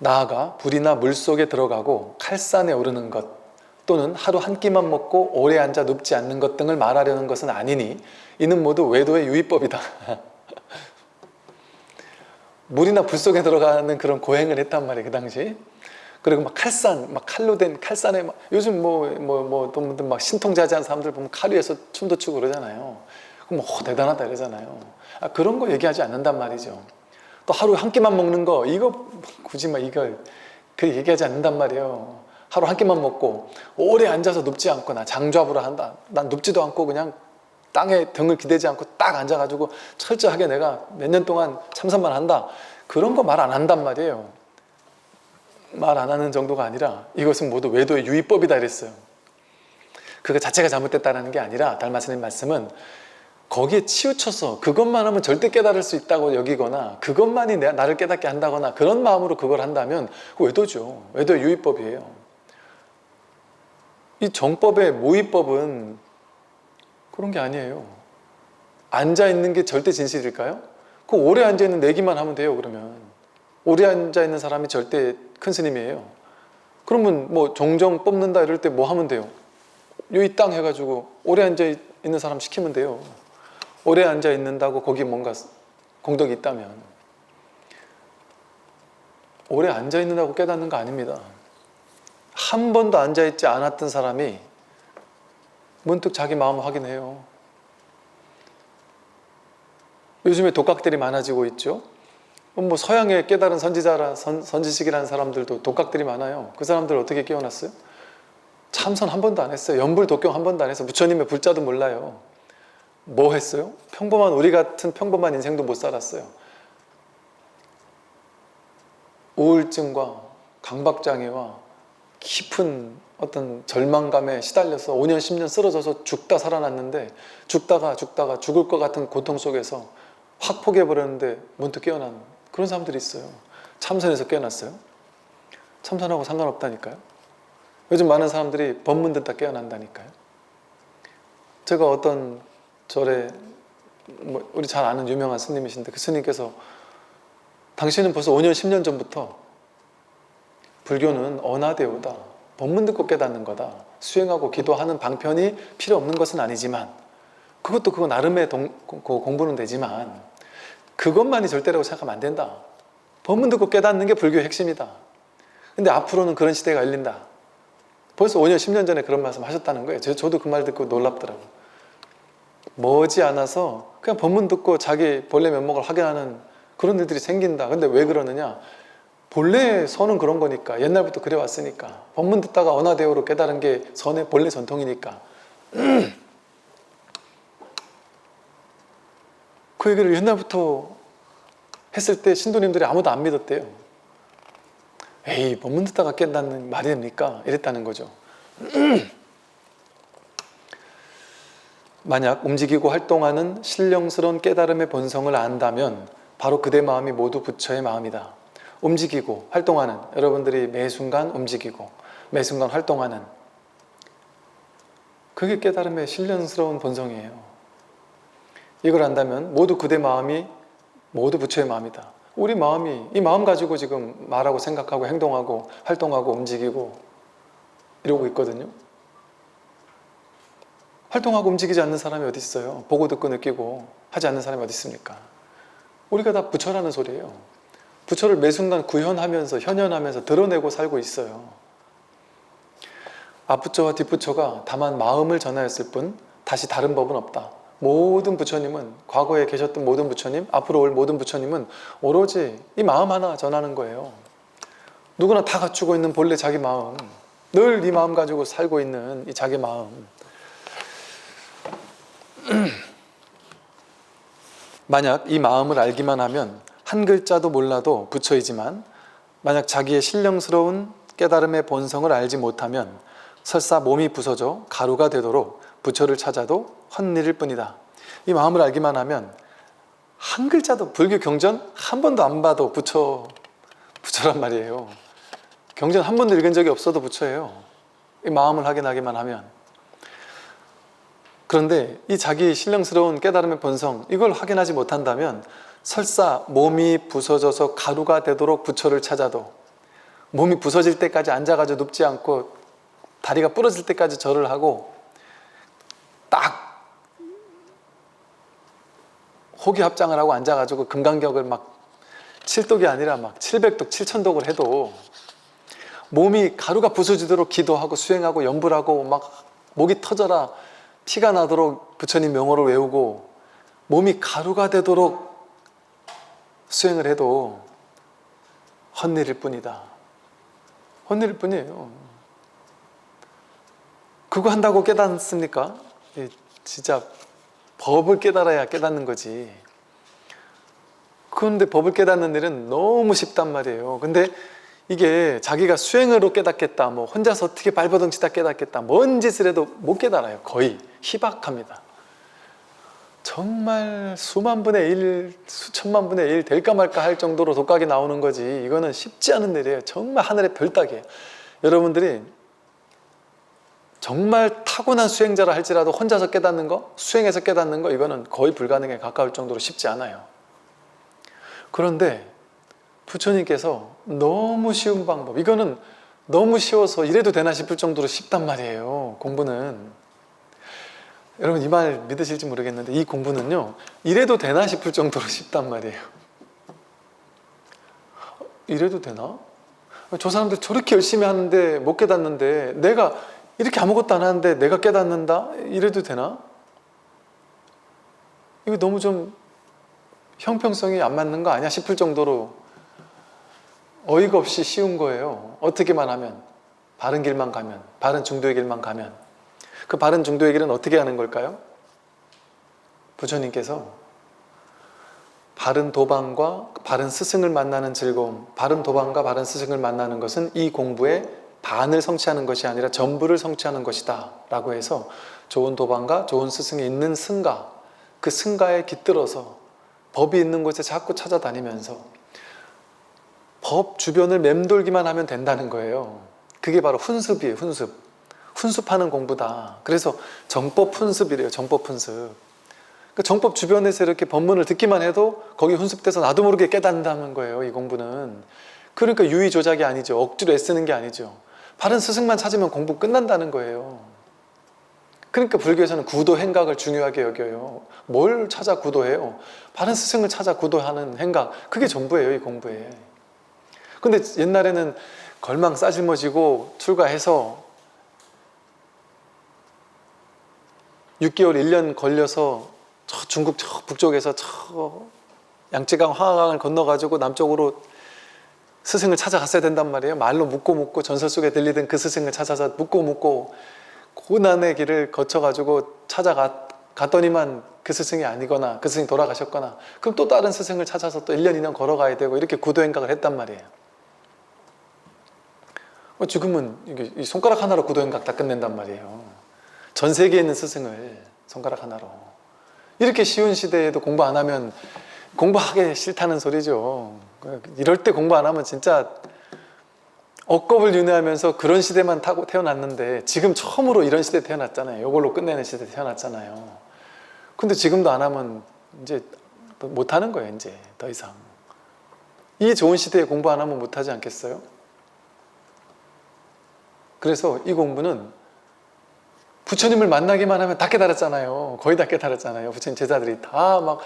나아가 불이나 물속에 들어가고 칼산에 오르는 것 또는 하루 한 끼만 먹고 오래 앉아 눕지 않는 것 등을 말하려는 것은 아니니 이는 모두 외도의 유의법이다. 물이나 불 속에 들어가는 그런 고행을 했단 말이에요, 그 당시. 그리고 막 칼산, 막 칼로 된 칼산에 막 요즘 막 신통자지한 사람들 보면 칼 위에서 춤도 추고 그러잖아요. 그럼 대단하다 이러잖아요. 그런 거 얘기하지 않는단 말이죠. 또 하루 한 끼만 먹는 거, 이거 굳이 막 이걸 그 얘기하지 않는단 말이에요. 하루 한 끼만 먹고 오래 앉아서 눕지 않거나 장좌부를 한다. 난 눕지도 않고 그냥 땅에 등을 기대지 않고 딱 앉아가지고 철저하게 내가 몇 년 동안 참선만 한다. 그런 거 말 안 한단 말이에요. 말 안 하는 정도가 아니라 이것은 모두 외도의 유의법이다 이랬어요. 그거 자체가 잘못됐다는 게 아니라 달마스님 말씀은 거기에 치우쳐서 그것만 하면 절대 깨달을 수 있다고 여기거나 그것만이 나를 깨닫게 한다거나 그런 마음으로 그걸 한다면 그거 외도죠. 외도의 유의법이에요. 이 정법의 모의법은 그런 게 아니에요. 앉아있는 게 절대 진실일까요? 그 오래 앉아있는 내기만 하면 돼요. 그러면 오래 앉아있는 사람이 절대 큰 스님이에요. 그러면 뭐 종정 뽑는다 이럴 때 뭐 하면 돼요? 이 땅 해가지고 오래 앉아있는 사람 시키면 돼요. 오래 앉아있는다고 거기 뭔가 공덕이 있다면 오래 앉아있는다고 깨닫는 거 아닙니다. 한 번도 앉아있지 않았던 사람이 문득 자기 마음을 확인해요. 요즘에 독각들이 많아지고 있죠. 뭐 서양의 깨달은 선지식이라는 사람들도 독각들이 많아요. 그 사람들 어떻게 깨어났어요? 참선 한 번도 안 했어요. 연불 독경 한 번도 안 했어요. 부처님의 불자도 몰라요. 뭐 했어요? 우리 같은 평범한 인생도 못 살았어요. 우울증과 강박장애와 깊은 어떤 절망감에 시달려서 5년 10년 쓰러져서 죽다 살아났는데 죽다가 죽을 것 같은 고통 속에서 확 포기해버렸는데 문득 깨어난 그런 사람들이 있어요. 참선에서 깨어났어요. 참선하고 상관없다니까요. 요즘 많은 사람들이 법문 듣다 깨어난다니까요. 제가 어떤 절에 우리 잘 아는 유명한 스님이신데 그 스님께서 당신은 벌써 5년 10년 전부터 불교는 언하대오다. 법문 듣고 깨닫는 거다. 수행하고 기도하는 방편이 필요 없는 것은 아니지만 그거 나름의 공부는 되지만 그것만이 절대라고 생각하면 안 된다. 법문 듣고 깨닫는 게 불교의 핵심이다. 근데 앞으로는 그런 시대가 열린다. 벌써 5년 10년 전에 그런 말씀 하셨다는 거예요. 저도 그 말 듣고 놀랍더라고요. 머지않아서 그냥 법문 듣고 자기 본래 면목을 확인하는 그런 일들이 생긴다. 근데 왜 그러느냐? 본래 선은 그런 거니까. 옛날부터 그래왔으니까. 법문 듣다가 언하대오로 깨달은 게 선의 본래 전통이니까. 그 얘기를 옛날부터 했을 때 신도님들이 아무도 안 믿었대요. 에이, 법문 듣다가 깬다는 말이 됩니까? 이랬다는 거죠. 만약 움직이고 활동하는 신령스러운 깨달음의 본성을 안다면 바로 그대 마음이 모두 부처의 마음이다. 움직이고 활동하는, 여러분들이 매 순간 움직이고 매 순간 활동하는, 그게 깨달음의 신령스러운 본성이에요. 이걸 안다면 모두 그대 마음이 모두 부처의 마음이다. 우리 마음이 이 마음 가지고 지금 말하고 생각하고 행동하고 활동하고 움직이고 이러고 있거든요. 활동하고 움직이지 않는 사람이 어디 있어요? 보고 듣고 느끼고 하지 않는 사람이 어디 있습니까? 우리가 다 부처라는 소리예요. 부처를 매 순간 구현하면서 현현하면서 드러내고 살고 있어요. 앞부처와 뒷부처가 다만 마음을 전하였을 뿐 다시 다른 법은 없다. 모든 부처님은, 과거에 계셨던 모든 부처님, 앞으로 올 모든 부처님은 오로지 이 마음 하나 전하는 거예요. 누구나 다 갖추고 있는 본래 자기 마음, 늘 이 마음 가지고 살고 있는 이 자기 마음. 만약 이 마음을 알기만 하면 한 글자도 몰라도 부처이지만 만약 자기의 신령스러운 깨달음의 본성을 알지 못하면 설사 몸이 부서져 가루가 되도록 부처를 찾아도 헛일일 뿐이다. 이 마음을 알기만 하면 한 글자도, 불교 경전 한 번도 안 봐도 부처란 말이에요. 경전 한 번도 읽은 적이 없어도 부처예요. 이 마음을 확인하기만 하면. 그런데 이 자기 신령스러운 깨달음의 본성, 이걸 확인하지 못한다면 설사 몸이 부서져서 가루가 되도록 부처를 찾아도 몸이 부서질 때까지 앉아가지고 눕지 않고 다리가 부러질 때까지 절을 하고 딱 호기합장을 하고 앉아가지고 금강격을 막 7독이 아니라 막 700독, 7000독을 해도 몸이 가루가 부서지도록 기도하고 수행하고 염불하고 막 목이 터져라 피가 나도록 부처님 명호를 외우고 몸이 가루가 되도록 수행을 해도 헛일일 뿐이다. 헛일일 뿐이에요. 그거 한다고 깨닫습니까? 진짜 법을 깨달아야 깨닫는 거지. 그런데 법을 깨닫는 일은 너무 쉽단 말이에요. 근데 이게 자기가 수행으로 깨닫겠다, 뭐 혼자서 어떻게 발버둥치다 깨닫겠다, 뭔 짓을 해도 못 깨달아요. 거의 희박합니다. 정말 수만 분의 일, 수천만 분의 일 될까 말까 할 정도로 독각이 나오는 거지. 이거는 쉽지 않은 일이에요. 정말 하늘의 별따기예요. 여러분들이 정말 타고난 수행자라 할지라도 혼자서 깨닫는 거, 수행해서 깨닫는 거, 이거는 거의 불가능에 가까울 정도로 쉽지 않아요. 그런데 부처님께서 너무 쉬운 방법, 이거는 너무 쉬워서 이래도 되나 싶을 정도로 쉽단 말이에요. 공부는. 여러분 이 말 믿으실지 모르겠는데 이 공부는요, 이래도 되나 싶을 정도로 쉽단 말이에요. 이래도 되나? 저 사람들 저렇게 열심히 하는데 못 깨닫는데 내가 이렇게 아무것도 안 하는데 내가 깨닫는다? 이래도 되나? 이거 너무 좀 형평성이 안 맞는 거 아니야 싶을 정도로 어이가 없이 쉬운 거예요. 어떻게만 하면, 바른 길만 가면, 바른 중도의 길만 가면. 그 바른 중도의 길은 어떻게 하는 걸까요? 부처님께서 바른 도방과 바른 스승을 만나는 즐거움, 바른 도방과 바른 스승을 만나는 것은 이 공부의 반을 성취하는 것이 아니라 전부를 성취하는 것이다 라고 해서 좋은 도방과 좋은 스승이 있는 승가, 그 승가에 깃들어서 법이 있는 곳에 자꾸 찾아다니면서 법 주변을 맴돌기만 하면 된다는 거예요. 그게 바로 훈습이에요. 훈습하는 공부다. 그래서 정법 훈습이래요. 정법 훈습. 그 정법 주변에서 이렇게 법문을 듣기만 해도 거기 훈습돼서 나도 모르게 깨닫는다는 거예요. 이 공부는. 그러니까 유의 조작이 아니죠. 억지로 애쓰는 게 아니죠. 바른 스승만 찾으면 공부 끝난다는 거예요. 그러니까 불교에서는 구도 행각을 중요하게 여겨요. 뭘 찾아 구도해요? 바른 스승을 찾아 구도하는 행각, 그게 전부예요. 이 공부에. 근데 옛날에는 걸망 싸질머지고 출가해서 6개월, 1년 걸려서 저 중국 저 북쪽에서 저 양쯔강, 황하강을 건너가지고 남쪽으로 스승을 찾아갔어야 된단 말이에요. 말로 묻고 전설 속에 들리던 그 스승을 찾아서 묻고 고난의 길을 거쳐가지고 찾아갔더니만 그 스승이 아니거나 그 스승이 돌아가셨거나 그럼 또 다른 스승을 찾아서 또 1년, 2년 걸어가야 되고 이렇게 구도행각을 했단 말이에요. 지금은 이게 손가락 하나로 구도행각 다 끝낸단 말이에요. 전 세계에 있는 스승을 손가락 하나로. 이렇게 쉬운 시대에도 공부 안 하면 공부하기 싫다는 소리죠. 이럴 때 공부 안 하면 진짜 억겁을 윤회하면서 그런 시대만 타고 태어났는데 지금 처음으로 이런 시대에 태어났잖아요. 이걸로 끝내는 시대에 태어났잖아요. 근데 지금도 안 하면 이제 못하는 거예요. 이제 더 이상. 이 좋은 시대에 공부 안 하면 못하지 않겠어요? 그래서 이 공부는 부처님을 만나기만 하면 다 깨달았잖아요. 거의 다 깨달았잖아요. 부처님 제자들이 다 막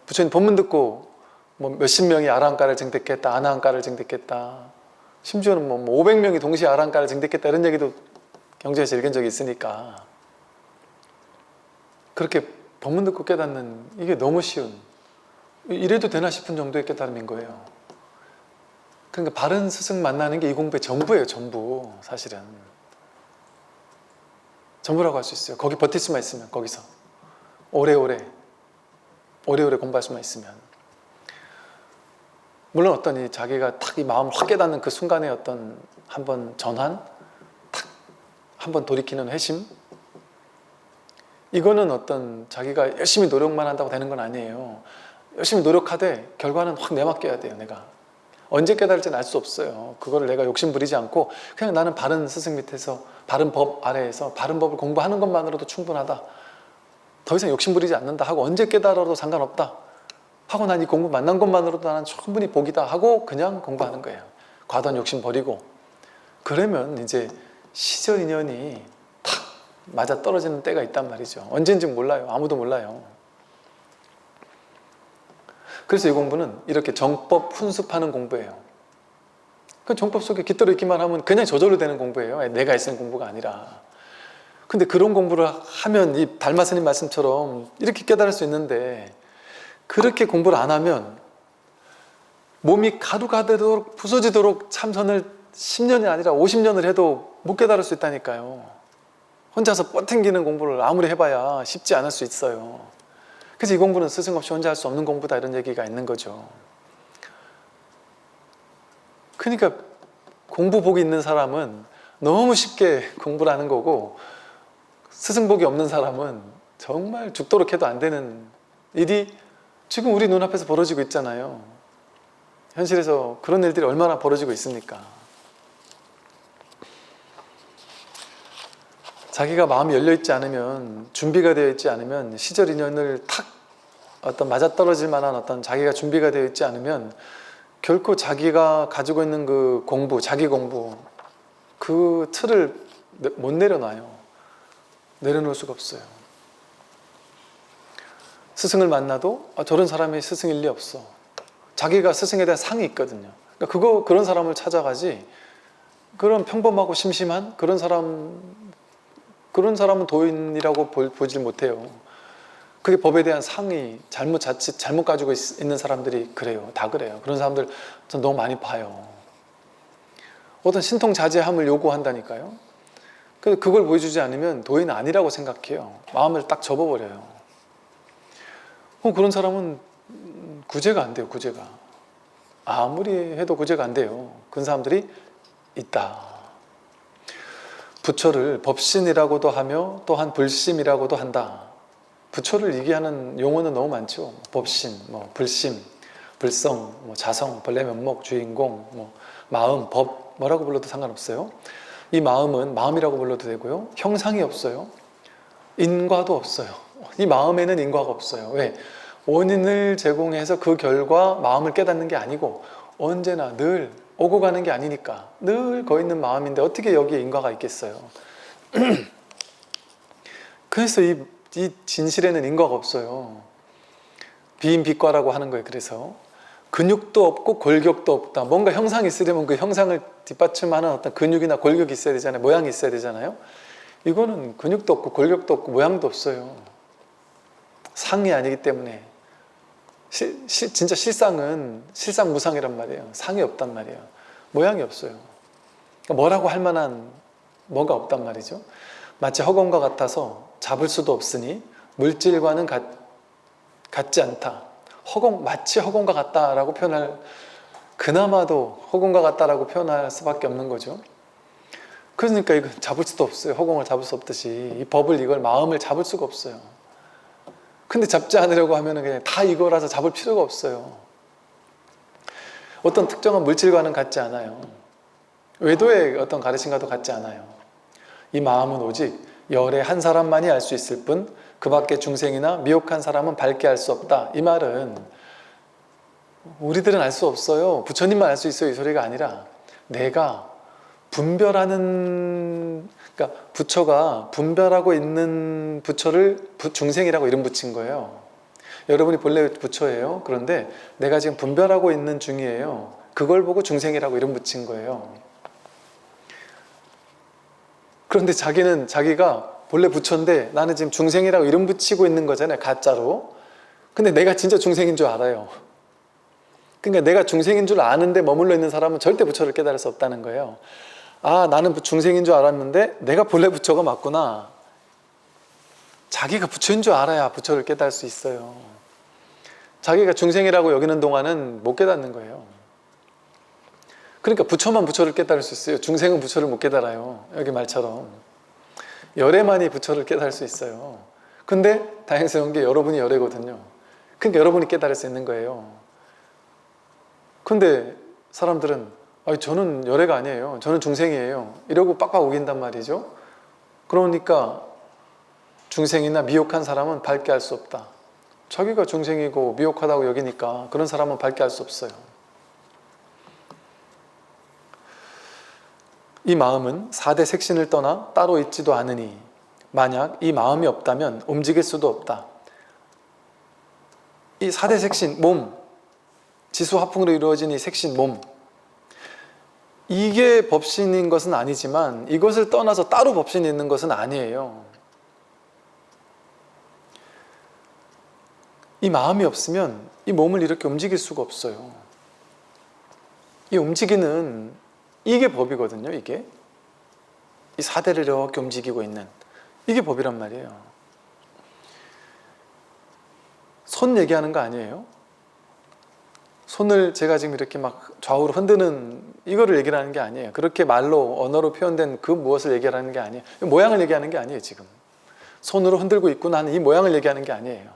부처님 법문 듣고 뭐 몇십 명이 아라한가를 증득했다, 아나한가를 증득했다. 심지어는 뭐 500명이 동시에 아라한가를 증득했다 이런 얘기도 경전에서 읽은 적이 있으니까. 그렇게 법문 듣고 깨닫는 이게 너무 쉬운, 이래도 되나 싶은 정도의 깨달음인 거예요. 그러니까 바른 스승 만나는 게 이 공부의 전부예요. 전부. 사실은 전부라고 할 수 있어요. 거기 버틸 수만 있으면, 거기서 오래오래 공부할 수만 있으면. 물론 어떤 이 자기가 탁 이 마음을 확 깨닫는 그 순간에 어떤 한번 전환, 탁 한번 돌이키는 회심, 이거는 어떤 자기가 열심히 노력만 한다고 되는 건 아니에요. 열심히 노력하되 결과는 확 내맡겨야 돼요. 내가 언제 깨달을지는 알 수 없어요. 그거를 내가 욕심 부리지 않고 그냥 나는 바른 스승 밑에서 바른 법 아래에서 바른 법을 공부하는 것만으로도 충분하다, 더 이상 욕심 부리지 않는다 하고, 언제 깨달아도 상관없다 하고, 난 이 공부 만난 것만으로도 나는 충분히 복이다 하고 그냥 공부하는 거예요. 과도한 욕심 버리고 그러면 이제 시절 인연이 탁 맞아 떨어지는 때가 있단 말이죠. 언젠지 몰라요. 아무도 몰라요. 그래서 이 공부는 이렇게 정법 훈습하는 공부예요. 그 정법 속에 깃들어 있기만 하면 그냥 저절로 되는 공부예요. 내가 애쓰는 공부가 아니라. 근데 그런 공부를 하면 이 달마스님 말씀처럼 이렇게 깨달을 수 있는데 그렇게 공부를 안 하면 몸이 가루가 되도록 부서지도록 참선을 10년이 아니라 50년을 해도 못 깨달을 수 있다니까요. 혼자서 뻗팅기는 공부를 아무리 해봐야 쉽지 않을 수 있어요. 그래서 이 공부는 스승 없이 혼자 할 수 없는 공부다 이런 얘기가 있는 거죠. 그러니까 공부복이 있는 사람은 너무 쉽게 공부를 하는 거고 스승복이 없는 사람은 정말 죽도록 해도 안 되는 일이 지금 우리 눈앞에서 벌어지고 있잖아요. 현실에서 그런 일들이 얼마나 벌어지고 있습니까? 자기가 마음이 열려있지 않으면, 준비가 되어 있지 않으면, 시절 인연을 탁 어떤 맞아떨어질 만한 어떤 자기가 준비가 되어 있지 않으면 결코 자기가 가지고 있는 그 공부, 자기 공부 그 틀을 못 내려놔요. 내려놓을 수가 없어요. 스승을 만나도 저런 사람이 스승일 리 없어. 자기가 스승에 대한 상이 있거든요. 그러니까 그런 사람을 찾아가지 그런 평범하고 심심한 그런 사람은 도인이라고 보질 못해요. 그게 법에 대한 상이 자칫 잘못 가지고 있는 사람들이 그래요. 다 그래요. 그런 사람들 전 너무 많이 봐요. 어떤 신통자제함을 요구한다니까요. 그걸 보여주지 않으면 도인 아니라고 생각해요. 마음을 딱 접어버려요. 그런 사람은 구제가 안 돼요. 구제가 아무리 해도 구제가 안 돼요. 그런 사람들이 있다. 부처를 법신이라고도 하며 또한 불심이라고도 한다. 부처를 얘기하는 용어는 너무 많죠. 법신, 불심, 불성, 자성, 본래 면목, 주인공, 마음, 법 뭐라고 불러도 상관없어요. 이 마음은 마음이라고 불러도 되고요. 형상이 없어요. 인과도 없어요. 이 마음에는 인과가 없어요. 왜? 원인을 제공해서 그 결과 마음을 깨닫는 게 아니고 언제나 늘 오고 가는 게 아니니까 늘 거기 있는 마음인데 어떻게 여기에 인과가 있겠어요. 그래서 이 진실에는 인과가 없어요. 비인비과라고 하는 거예요. 그래서 근육도 없고 골격도 없다. 뭔가 형상이 있으려면 그 형상을 뒷받침하는 어떤 근육이나 골격이 있어야 되잖아요. 모양이 있어야 되잖아요. 이거는 근육도 없고 골격도 없고 모양도 없어요. 상이 아니기 때문에 진짜 실상은 실상무상이란 말이에요. 상이 없단 말이에요. 모양이 없어요. 그러니까 뭐라고 할 만한 뭐가 없단 말이죠. 마치 허공과 같아서 잡을 수도 없으니 물질과는 같지 않다. 마치 허공과 같다라고 표현할, 그나마도 허공과 같다라고 표현할 수밖에 없는 거죠. 그러니까 이거 잡을 수도 없어요. 허공을 잡을 수 없듯이 이걸 마음을 잡을 수가 없어요. 근데 잡지 않으려고 하면 그냥 다 이거라서 잡을 필요가 없어요. 어떤 특정한 물질과는 같지 않아요. 외도의 어떤 가르침과도 같지 않아요. 이 마음은 오직 열의 한 사람만이 알 수 있을 뿐 그 밖에 중생이나 미혹한 사람은 밝게 알 수 없다. 이 말은 우리들은 알 수 없어요. 부처님만 알 수 있어요. 이 소리가 아니라 내가 분별하는, 그러니까 부처가 분별하고 있는 부처를 중생이라고 이름 붙인 거예요. 여러분이 본래 부처예요. 그런데 내가 지금 분별하고 있는 중이에요. 그걸 보고 중생이라고 이름 붙인 거예요. 그런데 자기가 본래 부처인데 나는 지금 중생이라고 이름 붙이고 있는 거잖아요. 가짜로. 근데 내가 진짜 중생인 줄 알아요. 그러니까 내가 중생인 줄 아는데 머물러 있는 사람은 절대 부처를 깨달을 수 없다는 거예요. 아, 나는 중생인 줄 알았는데 내가 본래 부처가 맞구나. 자기가 부처인 줄 알아야 부처를 깨달을 수 있어요. 자기가 중생이라고 여기는 동안은 못 깨닫는 거예요. 그러니까 부처만 부처를 깨달을 수 있어요. 중생은 부처를 못 깨달아요. 여기 말처럼. 열애만이 부처를 깨달을 수 있어요. 근데 다행스러운 게 여러분이 열애거든요. 그러니까 여러분이 깨달을 수 있는 거예요. 근데 사람들은 저는 열애가 아니에요. 저는 중생이에요. 이러고 빡빡 우긴단 말이죠. 그러니까 중생이나 미혹한 사람은 밝게 알 수 없다. 자기가 중생이고 미혹하다고 여기니까 그런 사람은 밝게 알 수 없어요. 이 마음은 4대 색신을 떠나 따로 있지도 않으니 만약 이 마음이 없다면 움직일 수도 없다. 이 4대 색신, 몸, 지수화풍으로 이루어진 이 색신, 몸, 이게 법신인 것은 아니지만 이것을 떠나서 따로 법신이 있는 것은 아니에요. 이 마음이 없으면 이 몸을 이렇게 움직일 수가 없어요. 이 움직이는 이게 법이거든요. 이게 이 4대를 이렇게 움직이고 있는 이게 법이란 말이에요. 손 얘기하는 거 아니에요? 손을 제가 지금 이렇게 막 좌우로 흔드는 이거를 얘기를 하는 게 아니에요. 그렇게 말로 언어로 표현된 그 무엇을 얘기하는 게 아니에요. 모양을 얘기하는 게 아니에요. 지금 손으로 흔들고 있구나 하는 이 모양을 얘기하는 게 아니에요.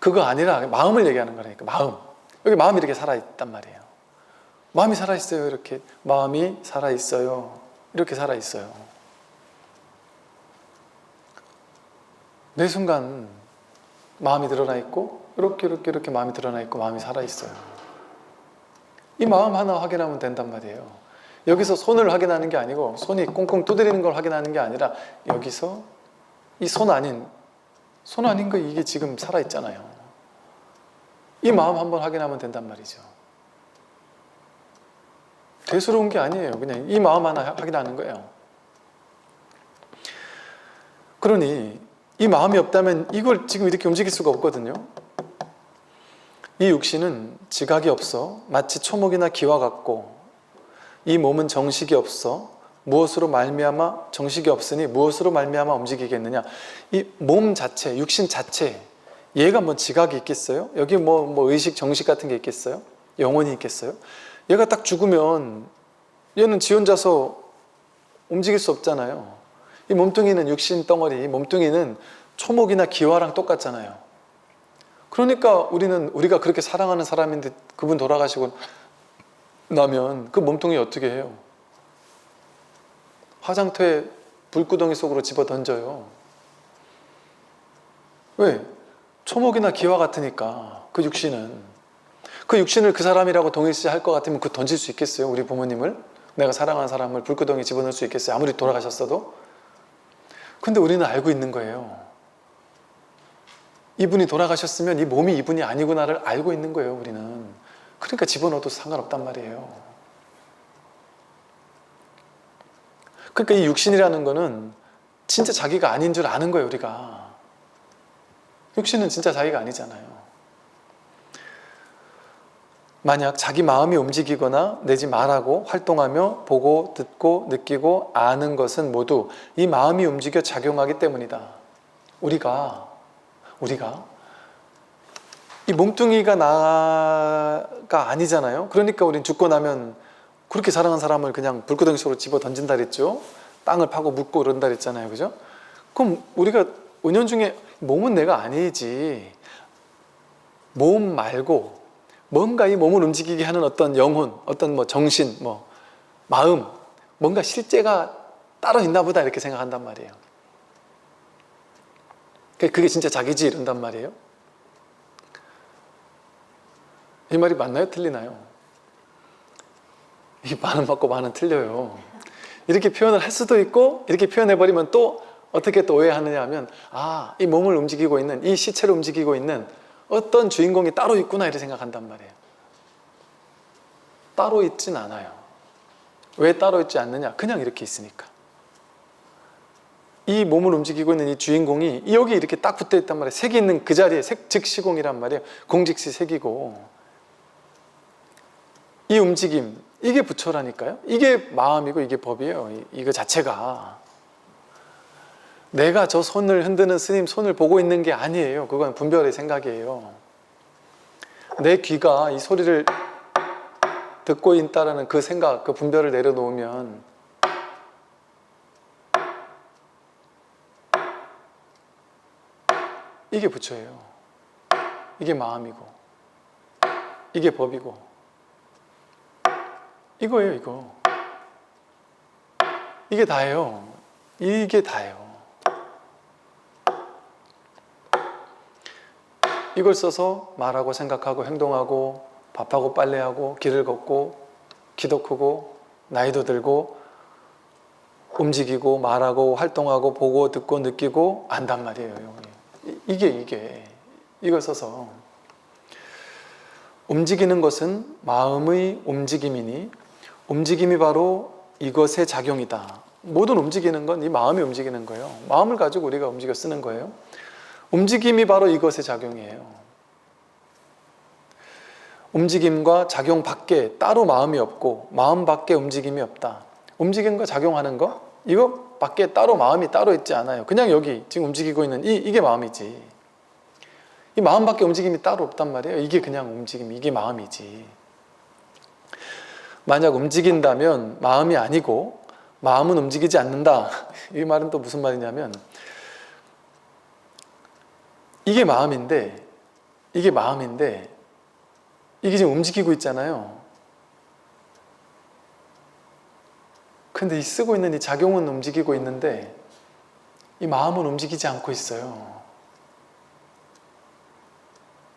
그거 아니라 마음을 얘기하는 거라니까. 마음. 여기 마음이 이렇게 살아있단 말이에요. 마음이 살아있어요. 이렇게 마음이 살아있어요. 이렇게 살아있어요. 매 순간 마음이 드러나 있고 이렇게 마음이 드러나 있고 마음이 살아있어요. 이 마음 하나 확인하면 된단 말이에요. 여기서 손을 확인하는 게 아니고 손이 꽁꽁 두드리는 걸 확인하는 게 아니라 여기서 이 손 아닌 거 이게 지금 살아있잖아요. 이 마음 한번 확인하면 된단 말이죠. 대수로운 게 아니에요. 그냥 이 마음 하나 확인하는 거예요. 그러니 이 마음이 없다면 이걸 지금 이렇게 움직일 수가 없거든요. 이 육신은 지각이 없어 마치 초목이나 기와 같고 이 몸은 정식이 없어 무엇으로 말미암아 정식이 없으니 무엇으로 말미암아 움직이겠느냐. 이 몸 자체, 육신 자체 얘가 뭐 지각이 있겠어요? 여기 뭐 의식, 정식 같은 게 있겠어요? 영혼이 있겠어요? 얘가 딱 죽으면 얘는 지 혼자서 움직일 수 없잖아요. 이 몸뚱이는 육신 덩어리, 이 몸뚱이는 초목이나 기와랑 똑같잖아요. 그러니까 우리가 그렇게 사랑하는 사람인데 그분 돌아가시고 나면 그 몸뚱이 어떻게 해요? 화장터에 불구덩이 속으로 집어 던져요. 왜? 초목이나 기와 같으니까 그 육신을 그 사람이라고 동일시할 것 같으면 그 던질 수 있겠어요? 우리 부모님을? 내가 사랑하는 사람을 불구덩이에 집어넣을 수 있겠어요? 아무리 돌아가셨어도? 근데 우리는 알고 있는 거예요. 이분이 돌아가셨으면 이 몸이 이분이 아니구나를 알고 있는 거예요. 우리는. 그러니까 집어넣어도 상관없단 말이에요. 그러니까 이 육신이라는 거는 진짜 자기가 아닌 줄 아는 거예요. 우리가. 육신은 진짜 자기가 아니잖아요. 만약 자기 마음이 움직이거나 내지 말하고 활동하며 보고 듣고 느끼고 아는 것은 모두 이 마음이 움직여 작용하기 때문이다. 우리가 이 몸뚱이가 나가 아니잖아요. 그러니까 우린 죽고 나면 그렇게 사랑한 사람을 그냥 불구덩이 속으로 집어 던진다 그랬죠. 땅을 파고 묻고 그런다 그랬잖아요. 그죠? 그럼 우리가 은연중에 몸은 내가 아니지. 몸 말고 뭔가 이 몸을 움직이게 하는 어떤 영혼, 어떤 뭐 정신, 뭐 마음, 뭔가 실제가 따로 있나 보다 이렇게 생각한단 말이에요. 그게 진짜 자기지 이런단 말이에요. 이 말이 맞나요? 틀리나요? 이 반은 맞고 반은 틀려요. 이렇게 표현을 할 수도 있고 이렇게 표현해버리면 또 어떻게 또 오해하느냐 하면 이 몸을 움직이고 있는 이 시체를 움직이고 있는 어떤 주인공이 따로 있구나 이렇게 생각한단 말이에요. 따로 있진 않아요. 왜 따로 있지 않느냐? 그냥 이렇게 있으니까. 이 몸을 움직이고 있는 이 주인공이 여기 이렇게 딱 붙어 있단 말이에요. 색이 있는 그 자리에 색즉시공이란 말이에요. 공직시 색이고 이 움직임 이게 부처라니까요. 이게 마음이고 이게 법이에요. 이거 자체가 내가 저 손을 흔드는 스님 손을 보고 있는 게 아니에요. 그건 분별의 생각이에요. 내 귀가 이 소리를 듣고 있다라는 그 생각, 그 분별을 내려놓으면 이게 부처예요. 이게 마음이고 이게 법이고 이거예요. 이게 다예요. 이게 다예요. 이걸 써서 말하고 생각하고 행동하고 밥하고 빨래하고 길을 걷고 기도 크고 나이도 들고 움직이고 말하고 활동하고 보고 듣고 느끼고 안단 말이에요. 이걸 써서 움직이는 것은 마음의 움직임이니 움직임이 바로 이것의 작용이다. 모든 움직이는 건 이 마음이 움직이는 거예요. 마음을 가지고 우리가 움직여 쓰는 거예요. 움직임이 바로 이것의 작용이에요. 움직임과 작용 밖에 따로 마음이 없고 마음 밖에 움직임이 없다. 움직임과 작용하는 거 이거 밖에 따로 마음이 따로 있지 않아요. 그냥 여기 지금 움직이고 있는 이게 마음이지. 이 마음 밖에 움직임이 따로 없단 말이에요. 이게 그냥 움직임, 이게 마음이지. 만약 움직인다면 마음이 아니고 마음은 움직이지 않는다. 이 말은 또 무슨 말이냐면 이게 마음인데 이게 지금 움직이고 있잖아요. 근데 이 쓰고 있는 이 작용은 움직이고 있는데 이 마음은 움직이지 않고 있어요.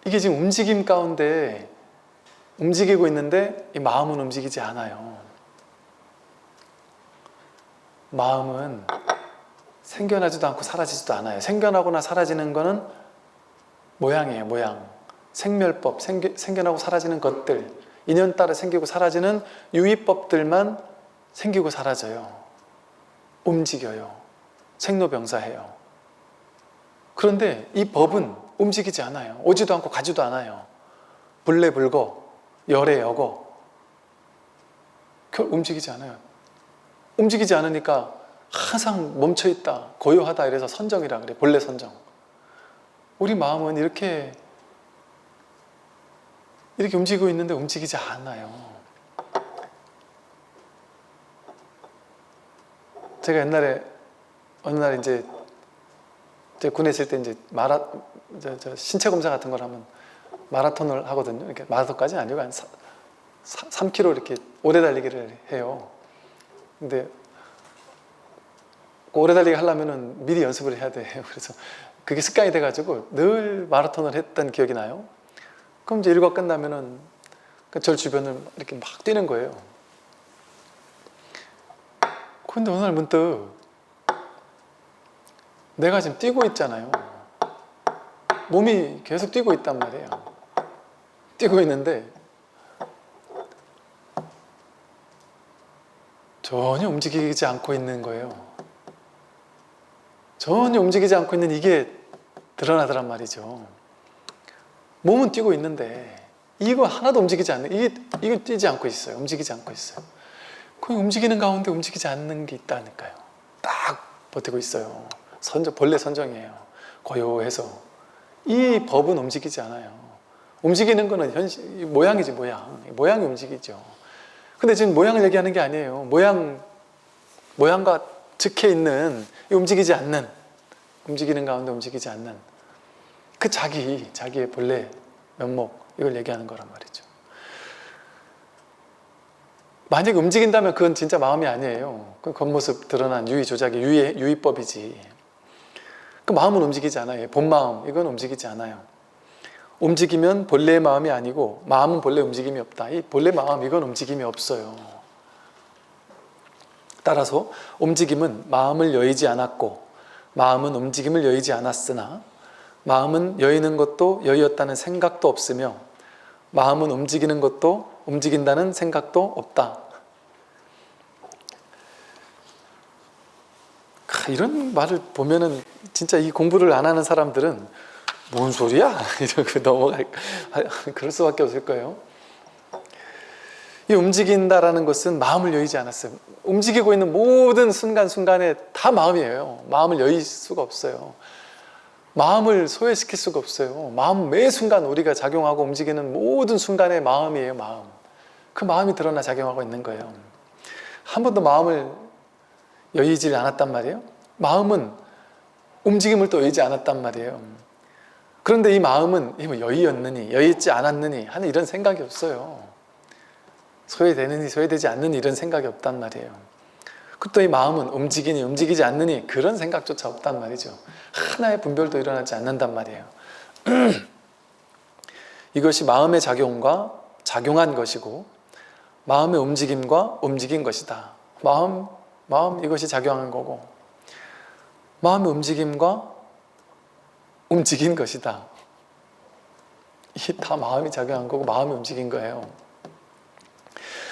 이게 지금 움직임 가운데 움직이고 있는데 이 마음은 움직이지 않아요. 마음은 생겨나지도 않고 사라지지도 않아요. 생겨나거나 사라지는 거는 모양이에요. 모양. 생멸법, 생겨나고 사라지는 것들, 인연 따라 생기고 사라지는 유의법들만 생기고 사라져요. 움직여요. 생로병사해요. 그런데 이 법은 움직이지 않아요. 오지도 않고 가지도 않아요. 불레불거, 열애여거. 움직이지 않아요. 움직이지 않으니까 항상 멈춰있다, 고요하다 이래서 선정이라 그래. 본래 선정. 우리 마음은 이렇게 움직이고 있는데 움직이지 않아요. 제가 옛날에 어느 날 이제 군에 있을 때 이제 신체 검사 같은 걸 하면 마라톤을 하거든요. 이렇게 마라톤까지는 아니고 한 3km 이렇게 오래 달리기를 해요. 근데 오래 달리기 하려면은 미리 연습을 해야 돼요. 그래서 그게 습관이 돼가지고 늘 마라톤을 했던 기억이 나요. 그럼 이제 일과 끝나면은 절 주변을 이렇게 막 뛰는 거예요. 근데 어느 날 문득 내가 지금 뛰고 있잖아요. 몸이 계속 뛰고 있단 말이에요. 뛰고 있는데 전혀 움직이지 않고 있는 거예요. 전혀 움직이지 않고 있는 이게 드러나더란 말이죠. 몸은 뛰고 있는데 이거 하나도 움직이지 않는, 이거 뛰지 않고 있어요. 움직이지 않고 있어요. 그 움직이는 가운데 움직이지 않는 게 있다니까요. 딱 버티고 있어요. 본래 선정이에요. 고요해서. 이 법은 움직이지 않아요. 움직이는 거는 모양이지, 모양. 모양이 움직이죠. 근데 지금 모양을 얘기하는 게 아니에요. 모양과 즉해 있는 움직이지 않는, 움직이는 가운데 움직이지 않는 그 자기의 본래 면목, 이걸 얘기하는 거란 말이죠. 만약에 움직인다면 그건 진짜 마음이 아니에요. 그 겉모습 드러난 유의 조작의 유의법이지. 그 마음은 움직이지 않아요. 본마음, 이건 움직이지 않아요. 움직이면 본래의 마음이 아니고 마음은 본래 움직임이 없다. 이 본래 마음, 이건 움직임이 없어요. 따라서 움직임은 마음을 여의지 않았고 마음은 움직임을 여의지 않았으나 마음은 여의는 것도 여의었다는 생각도 없으며 마음은 움직이는 것도 움직인다는 생각도 없다. 이런 말을 보면은 진짜 이 공부를 안 하는 사람들은 뭔 소리야? 이러고 넘어갈, 그럴 수밖에 없을 거예요. 이 움직인다라는 것은 마음을 여의지 않았어요. 움직이고 있는 모든 순간순간에 다 마음이에요. 마음을 여의 수가 없어요. 마음을 소외시킬 수가 없어요. 마음 매 순간 우리가 작용하고 움직이는 모든 순간의 마음이에요. 마음. 그 마음이 드러나 작용하고 있는 거예요. 한 번도 마음을 여의지 않았단 말이에요. 마음은 움직임을 또 여의지 않았단 말이에요. 그런데 이 마음은 여의었느니 여의지 않았느니 하는 이런 생각이 없어요. 소외되느니 소외되지 않느니 이런 생각이 없단 말이에요. 또 이 마음은 움직이니 움직이지 않느니 그런 생각조차 없단 말이죠. 하나의 분별도 일어나지 않는단 말이에요. 이것이 마음의 작용과 작용한 것이고 마음의 움직임과 움직인 것이다. 마음 이것이 작용한 거고, 마음의 움직임과 움직인 것이다. 이게 다 마음이 작용한 거고 마음이 움직인 거예요.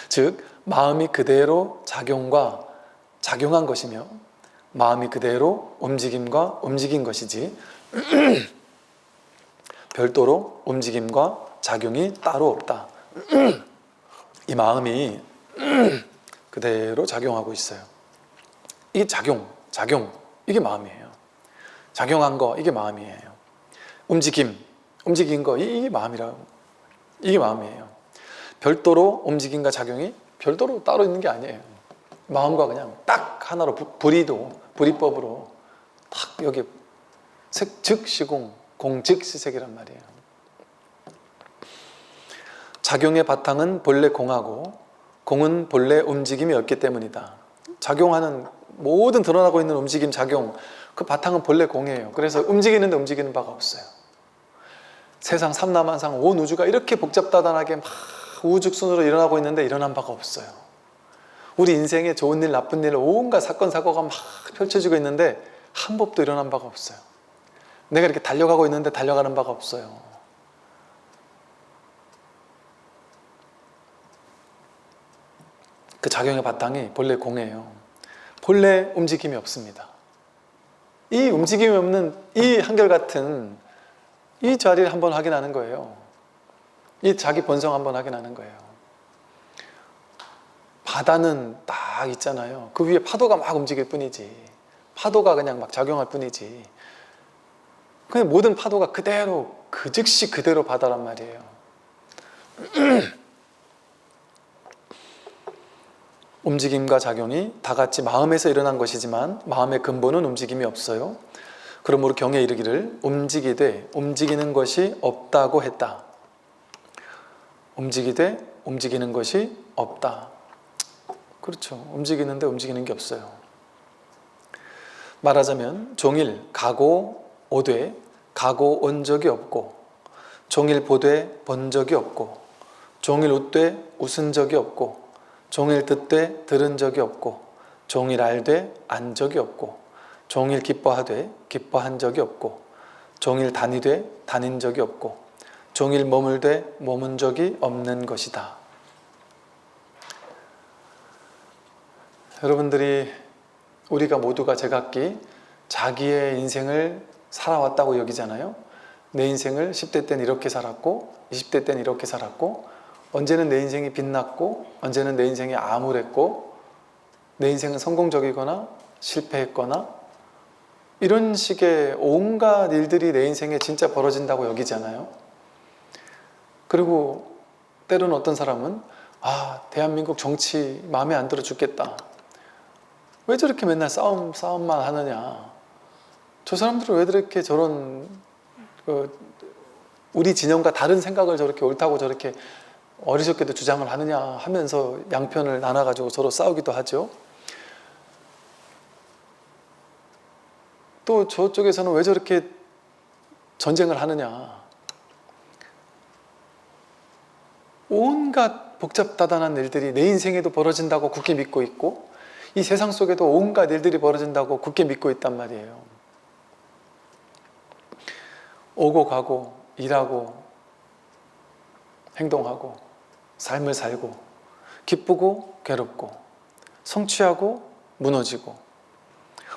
즉 마음이 그대로 작용한 것이며 마음이 그대로 움직임과 움직인 것이지 별도로 움직임과 작용이 따로 없다. 이 마음이 그대로 작용하고 있어요. 이게 작용 이게 마음이에요. 작용한 거 이게 마음이에요. 움직인 거 이게 마음이라고. 이게 마음이에요. 별도로 움직임과 작용이 별도로 따로 있는 게 아니에요. 마음과 그냥 딱 하나로 불이법으로 딱 여기 색즉시공 공즉시색이란 말이에요. 작용의 바탕은 본래 공하고 공은 본래 움직임이 없기 때문이다. 작용하는 모든 드러나고 있는 움직임, 작용, 그 바탕은 본래 공이에요. 그래서 움직이는데 움직이는 바가 없어요. 세상 삼라만상 온 우주가 이렇게 복잡다단하게 막 우죽순으로 일어나고 있는데 일어난 바가 없어요. 우리 인생에 좋은 일, 나쁜 일, 온갖 사건, 사고가 막 펼쳐지고 있는데 한 법도 일어난 바가 없어요. 내가 이렇게 달려가고 있는데 달려가는 바가 없어요. 그 작용의 바탕이 본래 공이에요. 본래 움직임이 없습니다. 이 움직임이 없는 이 한결같은 이 자리를 한번 확인하는 거예요. 이 자기 본성 한번 확인하는 거예요. 바다는 딱 있잖아요. 그 위에 파도가 막 움직일 뿐이지, 파도가 그냥 막 작용할 뿐이지, 그냥 모든 파도가 그대로 그 즉시 그대로 바다란 말이에요. 움직임과 작용이 다 같이 마음에서 일어난 것이지만 마음의 근본은 움직임이 없어요. 그러므로 경에 이르기를 움직이되 움직이는 것이 없다고 했다. 움직이되 움직이는 것이 없다. 그렇죠. 움직이는데 움직이는 게 없어요. 말하자면 종일 가고 오되 가고 온 적이 없고, 종일 보되 본 적이 없고, 종일 웃되 웃은 적이 없고, 종일 듣되 들은 적이 없고, 종일 알되 안 적이 없고, 종일 기뻐하되 기뻐한 적이 없고, 종일 다니되 다닌 적이 없고, 종일 머물되 머문 적이 없는 것이다. 여러분들이, 우리가 모두가 제각기 자기의 인생을 살아왔다고 여기잖아요. 내 인생을 10대 때는 이렇게 살았고 20대 때는 이렇게 살았고, 언제는 내 인생이 빛났고 언제는 내 인생이 암울했고, 내 인생은 성공적이거나 실패했거나, 이런 식의 온갖 일들이 내 인생에 진짜 벌어진다고 여기잖아요. 그리고 때로는 어떤 사람은 대한민국 정치 마음에 안 들어 죽겠다, 왜 저렇게 맨날 싸움만 하느냐, 저 사람들은 왜 저렇게 저런 우리 진영과 다른 생각을 저렇게 옳다고 저렇게 어리석게도 주장을 하느냐 하면서 양편을 나눠가지고 서로 싸우기도 하죠. 또 저쪽에서는 왜 저렇게 전쟁을 하느냐, 온갖 복잡다단한 일들이 내 인생에도 벌어진다고 굳게 믿고 있고, 이 세상 속에도 온갖 일들이 벌어진다고 굳게 믿고 있단 말이에요. 오고 가고 일하고 행동하고 삶을 살고, 기쁘고 괴롭고, 성취하고 무너지고,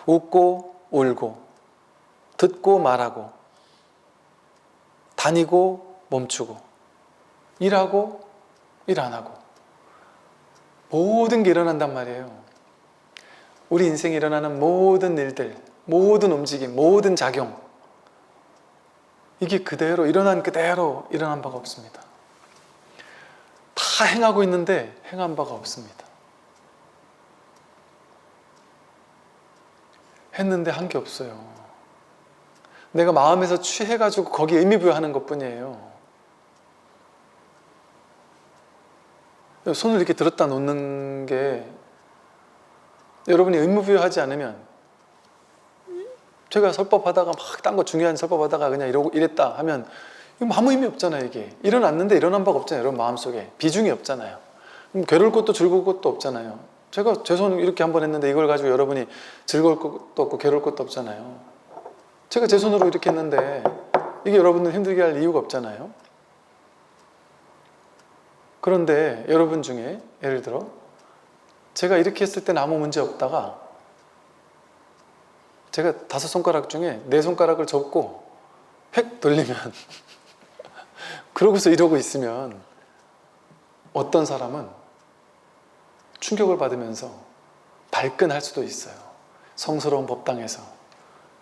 웃고 울고, 듣고 말하고, 다니고 멈추고, 일하고 일 안 하고, 모든 게 일어난단 말이에요. 우리 인생에 일어나는 모든 일들, 모든 움직임, 모든 작용, 이게 그대로 일어난 바가 없습니다. 다 행하고 있는데 행한 바가 없습니다. 했는데 한 게 없어요. 내가 마음에서 취해가지고 거기에 의미부여하는 것뿐이에요. 손을 이렇게 들었다 놓는 게, 여러분이 의무부여하지 않으면, 제가 설법하다가 막 딴 거 중요한 설법하다가 그냥 이랬다 하면 이거 아무 의미 없잖아요. 이게 일어났는데 일어난 바가 없잖아요. 여러분 마음속에 비중이 없잖아요. 괴로울 것도 즐거울 것도 없잖아요. 제가 제 손 이렇게 한번 했는데 이걸 가지고 여러분이 즐거울 것도 없고 괴로울 것도 없잖아요. 제가 제 손으로 이렇게 했는데 이게 여러분들 힘들게 할 이유가 없잖아요. 그런데 여러분 중에 예를 들어 제가 이렇게 했을 때는 아무 문제 없다가 제가 5손가락 중에 4손가락을 접고 획 돌리면 그러고서 이러고 있으면 어떤 사람은 충격을 받으면서 발끈할 수도 있어요. 성스러운 법당에서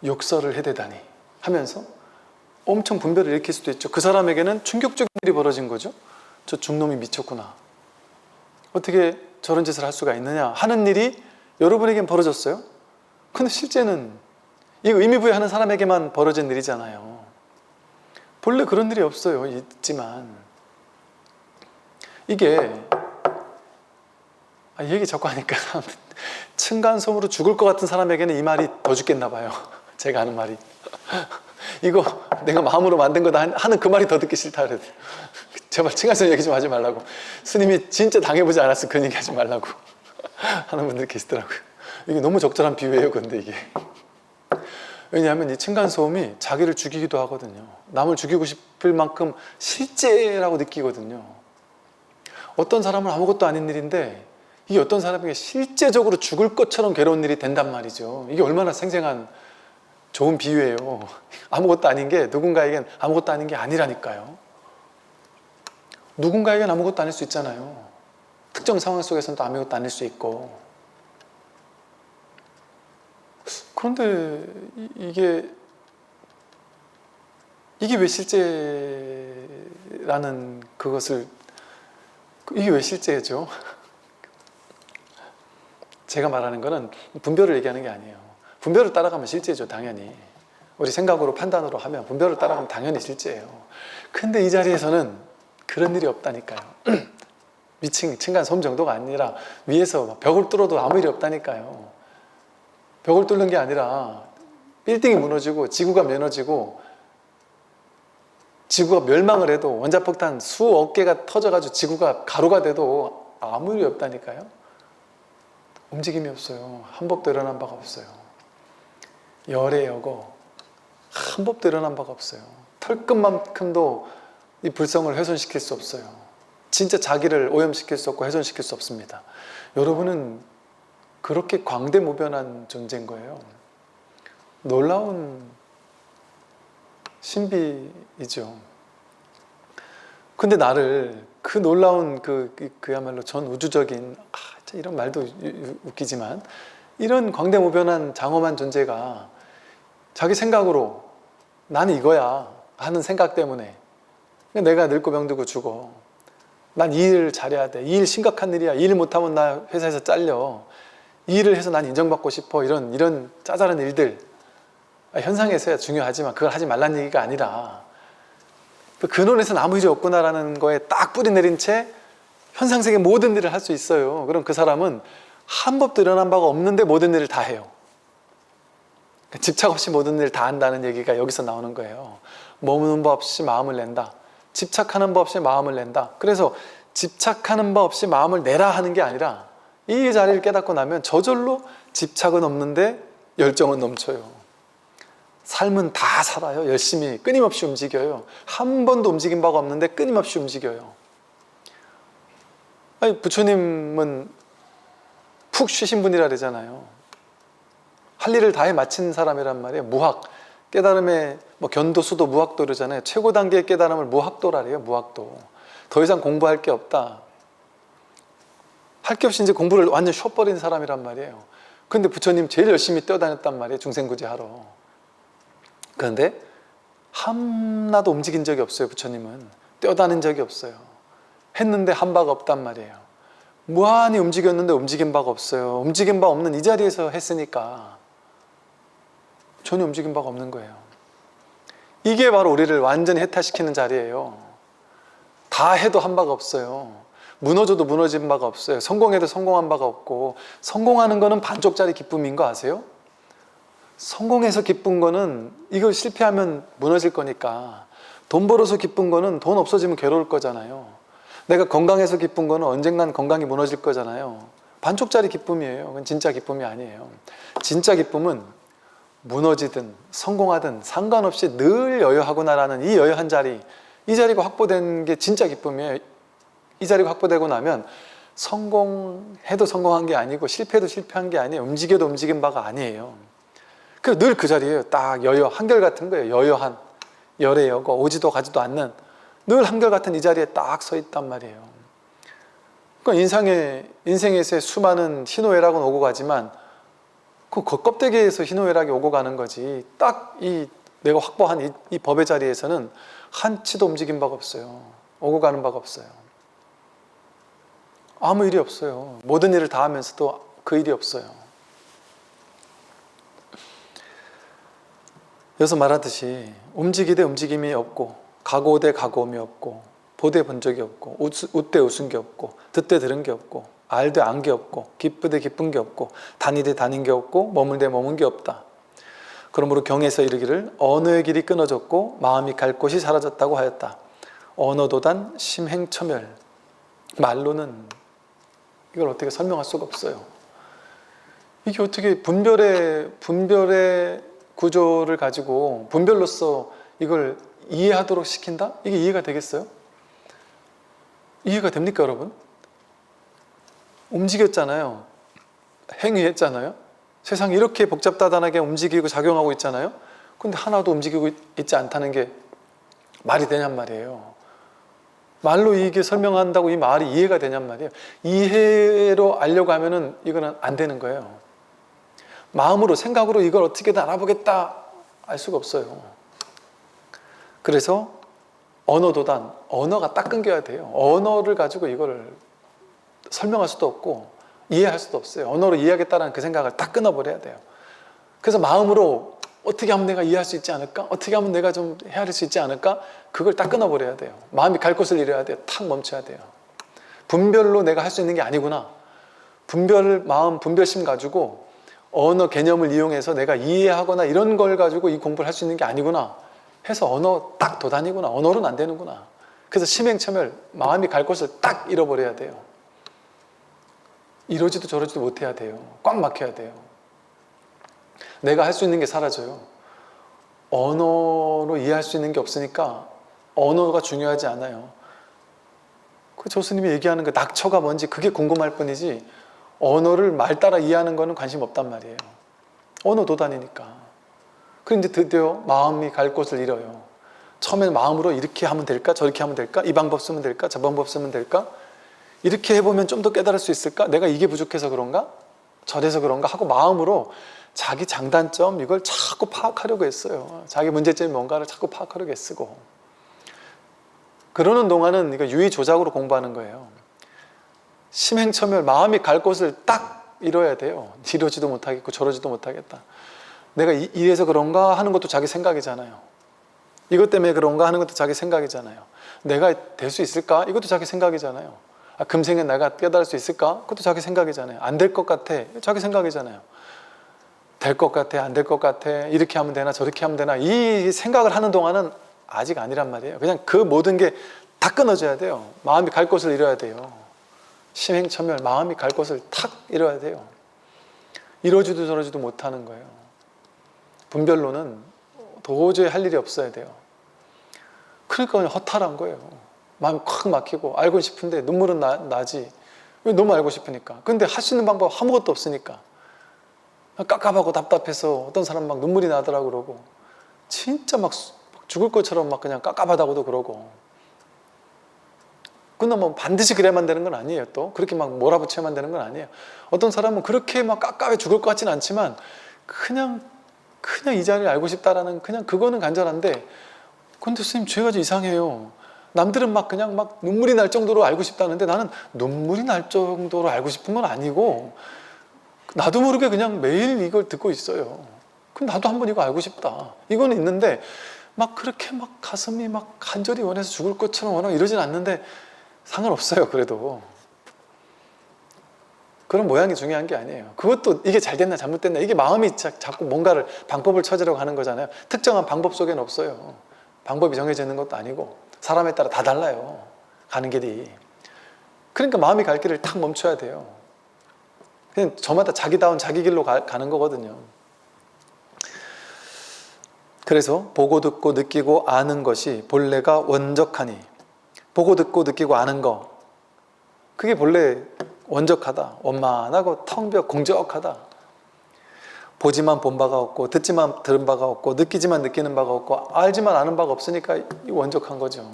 욕설을 해대다니 하면서 엄청 분별을 일으킬 수도 있죠. 그 사람에게는 충격적인 일이 벌어진 거죠. 저 중놈이 미쳤구나. 어떻게 저런 짓을 할 수가 있느냐 하는 일이 여러분에겐 벌어졌어요. 근데 실제는 이 의미부여하는 사람에게만 벌어진 일이잖아요. 본래 그런 일이 없어요. 있지만 이게 이 얘기 자꾸 하니까 층간소음으로 죽을 것 같은 사람에게는 이 말이 더 죽겠나 봐요. 제가 하는 말이 이거 내가 마음으로 만든 거다 하는 그 말이 더 듣기 싫다 그래요. 제발 층간소음 얘기 좀 하지 말라고. 스님이 진짜 당해보지 않았으면 그 얘기 하지 말라고 하는 분들 계시더라고요. 이게 너무 적절한 비유예요. 근데 이게 왜냐하면 이 층간소음이 자기를 죽이기도 하거든요. 남을 죽이고 싶을 만큼 실제라고 느끼거든요. 어떤 사람은 아무것도 아닌 일인데 이게 어떤 사람에게 실제적으로 죽을 것처럼 괴로운 일이 된단 말이죠. 이게 얼마나 생생한 좋은 비유예요. 아무것도 아닌 게 누군가에겐 아무것도 아닌 게 아니라니까요. 누군가에겐 아무것도 아닐 수 있잖아요. 특정 상황 속에서는 또 아무것도 아닐 수 있고. 그런데 이게 왜 실제라는 그것을 이게 왜 실제죠? 제가 말하는 거는 분별을 얘기하는 게 아니에요. 분별을 따라가면 실제죠, 당연히. 우리 생각으로 판단으로 하면 분별을 따라가면 당연히 실제예요. 근데 이 자리에서는 그런 일이 없다니까요. 미친 층간소음 정도가 아니라 위에서 벽을 뚫어도 아무 일이 없다니까요. 벽을 뚫는 게 아니라 빌딩이 무너지고 지구가 무너지고 지구가 멸망을 해도 원자폭탄 수억 개가 터져가지고 지구가 가루가 돼도 아무 일이 없다니까요. 움직임이 없어요. 한 법도 일어난 바가 없어요. 열에 여고 한 법도 일어난 바가 없어요. 털끝만큼도 이 불성을 훼손시킬 수 없어요. 진짜 자기를 오염시킬 수 없고 훼손시킬 수 없습니다. 여러분은 그렇게 광대무변한 존재인 거예요. 놀라운 신비이죠. 근데 나를 그 놀라운 그야말로 전 우주적인 이런 말도 웃기지만 이런 광대무변한 장엄한 존재가 자기 생각으로 나는 이거야 하는 생각 때문에 내가 늙고 병들고 죽어. 난 이 일을 잘해야 돼. 이 일 심각한 일이야. 이 일 못하면 나 회사에서 잘려. 이 일을 해서 난 인정받고 싶어. 이런 짜잘한 일들 현상에서야 중요하지만 그걸 하지 말라는 얘기가 아니라 그 근원에서는 아무 일이 없구나라는 거에 딱 뿌리 내린 채 현상세계 모든 일을 할 수 있어요. 그럼 그 사람은 한 법도 일어난 바가 없는데 모든 일을 다 해요. 집착 없이 모든 일을 다 한다는 얘기가 여기서 나오는 거예요. 머무는 법 없이 마음을 낸다. 집착하는 법 없이 마음을 낸다. 그래서 집착하는 법 없이 마음을 내라 하는 게 아니라 이 자리를 깨닫고 나면 저절로 집착은 없는데 열정은 넘쳐요. 삶은 다 살아요. 열심히 끊임없이 움직여요. 한 번도 움직인 바가 없는데 끊임없이 움직여요. 아니, 부처님은 푹 쉬신 분이라 그러잖아요. 할 일을 다해 마친 사람이란 말이에요. 무학, 깨달음의 견도수도 무학도 그러잖아요. 최고 단계의 깨달음을 무학도라 그래요. 무학도. 더 이상 공부할 게 없다. 할 게 없이 이제 공부를 완전 쉬어버린 사람이란 말이에요. 근데 부처님 제일 열심히 뛰어다녔단 말이에요. 중생구제하러. 그런데 하나도 움직인 적이 없어요. 부처님은 뛰어다닌 적이 없어요. 했는데 한 바가 없단 말이에요. 무한히 움직였는데 움직인 바가 없어요. 움직인 바 없는 이 자리에서 했으니까 전혀 움직인 바가 없는 거예요. 이게 바로 우리를 완전히 해탈시키는 자리예요. 다 해도 한 바가 없어요. 무너져도 무너진 바가 없어요. 성공해도 성공한 바가 없고, 성공하는 거는 반쪽짜리 기쁨인 거 아세요? 성공해서 기쁜 거는 이거 실패하면 무너질 거니까, 돈 벌어서 기쁜 거는 돈 없어지면 괴로울 거잖아요. 내가 건강해서 기쁜 거는 언젠간 건강이 무너질 거잖아요. 반쪽짜리 기쁨이에요. 그건 진짜 기쁨이 아니에요. 진짜 기쁨은 무너지든 성공하든 상관없이 늘 여유하구나라는 이 여유한 자리, 이 자리가 확보된 게 진짜 기쁨이에요. 이 자리가 확보되고 나면 성공해도 성공한 게 아니고 실패해도 실패한 게 아니에요. 움직여도 움직인 바가 아니에요. 그래서 늘 그 자리예요. 딱 여유, 한결같은 거예요. 여유한, 열의 여고, 오지도 가지도 않는 늘 한결같은 이 자리에 딱 서 있단 말이에요. 그러니까 인생에서의 수많은 희노애락은 오고 가지만 그 껍데기에서 희노애락이 오고 가는 거지, 딱 이 내가 확보한 이 법의 자리에서는 한치도 움직인 바가 없어요. 오고 가는 바가 없어요. 아무 일이 없어요. 모든 일을 다 하면서도 그 일이 없어요. 여기서 말하듯이 움직이되 움직임이 없고, 가고 오되 가고 오미 없고, 보되 본 적이 없고, 웃되 웃은 게 없고, 듣되 들은 게 없고, 알되 안 게 없고, 기쁘되 기쁜 게 없고, 다니되 다닌 게 없고, 머물되 머문 게 없다. 그러므로 경에서 이르기를 언어의 길이 끊어졌고 마음이 갈 곳이 사라졌다고 하였다. 언어도단 심행처멸. 말로는 이걸 어떻게 설명할 수가 없어요. 이게 어떻게 분별의 구조를 가지고 분별로서 이걸 이해하도록 시킨다? 이게 이해가 되겠어요? 이해가 됩니까, 여러분? 움직였잖아요. 행위했잖아요. 세상이 이렇게 복잡다단하게 움직이고 작용하고 있잖아요. 근데 하나도 움직이고 있지 않다는 게 말이 되냔 말이에요. 말로 이게 설명한다고 이 말이 이해가 되냔 말이에요. 이해로 알려고 하면은 이거는 안 되는 거예요. 마음으로, 생각으로 이걸 어떻게든 알아보겠다 알 수가 없어요. 그래서 언어도단, 언어가 딱 끊겨야 돼요. 언어를 가지고 이걸 설명할 수도 없고 이해할 수도 없어요. 언어로 이해하겠다는 그 생각을 딱 끊어버려야 돼요. 그래서 마음으로 어떻게 하면 내가 이해할 수 있지 않을까? 어떻게 하면 내가 좀 헤아릴 수 있지 않을까? 그걸 딱 끊어버려야 돼요. 마음이 갈 곳을 잃어야 돼요. 탁 멈춰야 돼요. 분별로 내가 할 수 있는 게 아니구나. 마음 분별심 가지고 언어 개념을 이용해서 내가 이해하거나 이런 걸 가지고 이 공부를 할 수 있는 게 아니구나 해서 언어 딱 도단이구나. 언어로는 안 되는구나. 그래서 심행처멸, 마음이 갈 곳을 딱 잃어버려야 돼요. 이러지도 저러지도 못해야 돼요. 꽉 막혀야 돼요. 내가 할 수 있는 게 사라져요. 언어로 이해할 수 있는 게 없으니까 언어가 중요하지 않아요. 그 조스님이 얘기하는 그 낙처가 뭔지 그게 궁금할 뿐이지 언어를 말 따라 이해하는 거는 관심 없단 말이에요. 언어 도단이니까. 그런데 드디어 마음이 갈 곳을 잃어요. 처음에는 마음으로 이렇게 하면 될까? 저렇게 하면 될까? 이 방법 쓰면 될까? 저 방법 쓰면 될까? 이렇게 해보면 좀 더 깨달을 수 있을까? 내가 이게 부족해서 그런가? 저래서 그런가? 하고 마음으로 자기 장단점 이걸 자꾸 파악하려고 했어요. 자기 문제점이 뭔가를 자꾸 파악하려고 애쓰고. 그러는 동안은 이거 유의조작으로 공부하는 거예요. 심행처멸, 마음이 갈 곳을 딱 잃어야 돼요. 이러지도 못하겠고 저러지도 못하겠다. 내가 이래서 그런가 하는 것도 자기 생각이잖아요. 이것 때문에 그런가 하는 것도 자기 생각이잖아요. 내가 될 수 있을까? 이것도 자기 생각이잖아요. 금생에 내가 깨달을 수 있을까? 그것도 자기 생각이잖아요. 안 될 것 같아. 자기 생각이잖아요. 될 것 같아, 안 될 것 같아, 이렇게 하면 되나 저렇게 하면 되나 이 생각을 하는 동안은 아직 아니란 말이에요. 그냥 그 모든 게 다 끊어져야 돼요. 마음이 갈 곳을 잃어야 돼요. 심행처멸, 마음이 갈 곳을 탁 잃어야 돼요. 이러지도 저러지도 못하는 거예요. 분별로는 도저히 할 일이 없어야 돼요. 그러니까 그냥 허탈한 거예요. 마음이 콱 막히고 알고 싶은데 눈물은 나지. 왜 너무 알고 싶으니까. 근데 할 수 있는 방법 아무것도 없으니까. 깝깝하고 답답해서 어떤 사람 막 눈물이 나더라고 그러고 진짜 막 죽을 것처럼 막 그냥 깝깝하다고도 그러고. 근데 뭐 반드시 그래야만 되는 건 아니에요. 또 그렇게 막 몰아붙여야만 되는 건 아니에요. 어떤 사람은 그렇게 막 깝깝해 죽을 것 같지는 않지만 그냥 이 자리를 알고 싶다라는 그냥 그거는 간절한데, 근데 스님 죄가 좀 이상해요. 남들은 막 그냥 막 눈물이 날 정도로 알고 싶다는데 나는 눈물이 날 정도로 알고 싶은 건 아니고 나도 모르게 그냥 매일 이걸 듣고 있어요. 근데 나도 한번 이거 알고 싶다. 이거는 있는데 막 그렇게 막 가슴이 막 간절히 원해서 죽을 것처럼 원하고 이러진 않는데 상관없어요. 그래도 그런 모양이 중요한 게 아니에요. 그것도 이게 잘 됐나 잘못됐나 이게 마음이 자꾸 뭔가를 방법을 찾으려고 하는 거잖아요. 특정한 방법 속에는 없어요. 방법이 정해져 있는 것도 아니고 사람에 따라 다 달라요. 가는 길이. 그러니까 마음이 갈 길을 탁 멈춰야 돼요. 그냥 저마다 자기다운 자기 길로 가는 거거든요. 그래서 보고 듣고 느끼고 아는 것이 본래가 원적하니, 보고 듣고 느끼고 아는 거, 그게 본래 원적하다, 원만하고 텅 비어 공적하다. 보지만 본 바가 없고 듣지만 들은 바가 없고 느끼지만 느끼는 바가 없고 알지만 아는 바가 없으니까 원적한 거죠.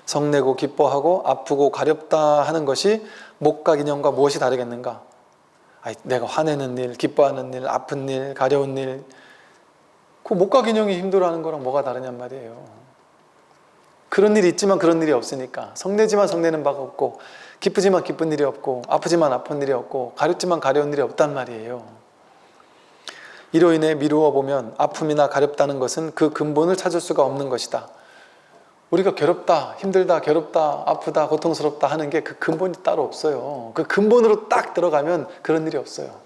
성내고 기뻐하고 아프고 가렵다 하는 것이 목각 인형과 무엇이 다르겠는가? 내가 화내는 일, 기뻐하는 일, 아픈 일, 가려운 일, 그 목각 인형이 힘들어하는 거랑 뭐가 다르냔 말이에요. 그런 일이 있지만 그런 일이 없으니까, 성내지만 성내는 바가 없고 기쁘지만 기쁜 일이 없고 아프지만 아픈 일이 없고 가렵지만 가려운 일이 없단 말이에요. 이로 인해 미루어 보면 아픔이나 가렵다는 것은 그 근본을 찾을 수가 없는 것이다. 우리가 괴롭다, 힘들다, 괴롭다, 아프다, 고통스럽다 하는 게 그 근본이 따로 없어요. 그 근본으로 딱 들어가면 그런 일이 없어요.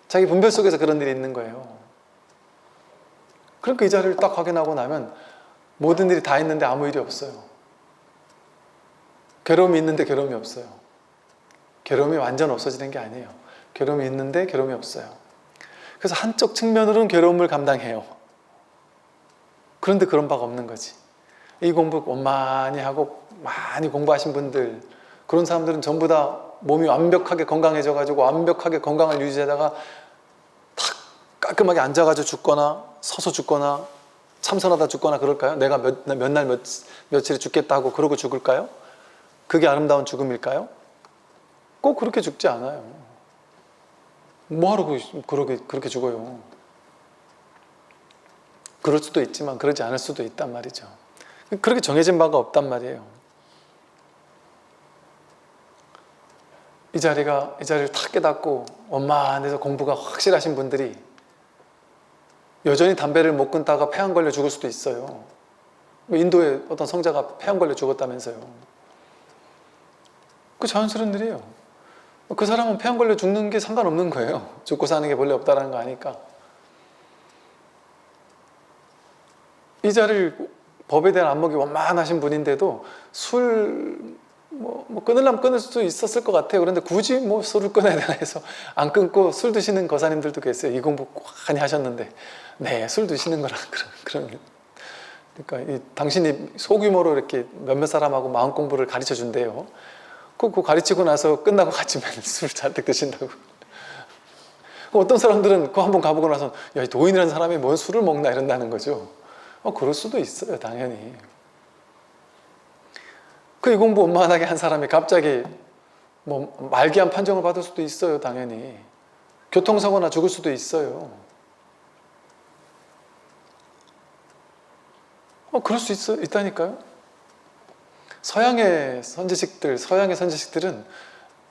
자기 분별 속에서 그런 일이 있는 거예요. 그러니까 이 자리를 딱 확인하고 나면 모든 일이 다 있는데 아무 일이 없어요. 괴로움이 있는데 괴로움이 없어요. 괴로움이 완전 없어지는 게 아니에요. 괴로움이 있는데 괴로움이 없어요. 그래서 한쪽 측면으로는 괴로움을 감당해요. 그런데 그런 바가 없는 거지. 이 공부 원만히 하고 많이 공부하신 분들, 그런 사람들은 전부 다 몸이 완벽하게 건강해져 가지고 완벽하게 건강을 유지하다가 탁 깔끔하게 앉아가지고 죽거나 서서 죽거나 참선하다 죽거나 그럴까요? 내가 몇 날 며칠에 죽겠다 하고 그러고 죽을까요? 그게 아름다운 죽음일까요? 꼭 그렇게 죽지 않아요. 뭐하러 그렇게 죽어요? 그럴 수도 있지만 그러지 않을 수도 있단 말이죠. 그렇게 정해진 바가 없단 말이에요. 이 자리를 탁 깨닫고 원만해서 공부가 확실하신 분들이 여전히 담배를 못 끊다가 폐암 걸려 죽을 수도 있어요. 인도의 어떤 성자가 폐암 걸려 죽었다면서요. 그 자연스러운 일이에요. 그 사람은 폐암 걸려 죽는 게 상관없는 거예요. 죽고 사는 게 본래 없다라는 거 아니까. 이 자리를 법에 대한 안목이 원만하신 분인데도 술 끊으려면 끊을 수도 있었을 것 같아요. 그런데 굳이 술을 끊어야 되나 해서 안 끊고 술 드시는 거사님들도 계세요. 이 공부 많이 하셨는데, 네, 술 드시는 거랑 그런. 그러니까 당신이 소규모로 이렇게 몇몇 사람하고 마음 공부를 가르쳐 준대요. 그거 가르치고 나서 끝나고 갔지만 술 잔뜩 드신다고. 어떤 사람들은 그거 한번 가보고 나서 야, 도인이라는 사람이 뭔 술을 먹나 이런다는 거죠. 그럴 수도 있어요, 당연히. 이 공부 원만하게 한 사람이 갑자기 말기암 판정을 받을 수도 있어요, 당연히. 교통사고나 죽을 수도 있어요. 그럴 수 있다니까요. 서양의 선지식들은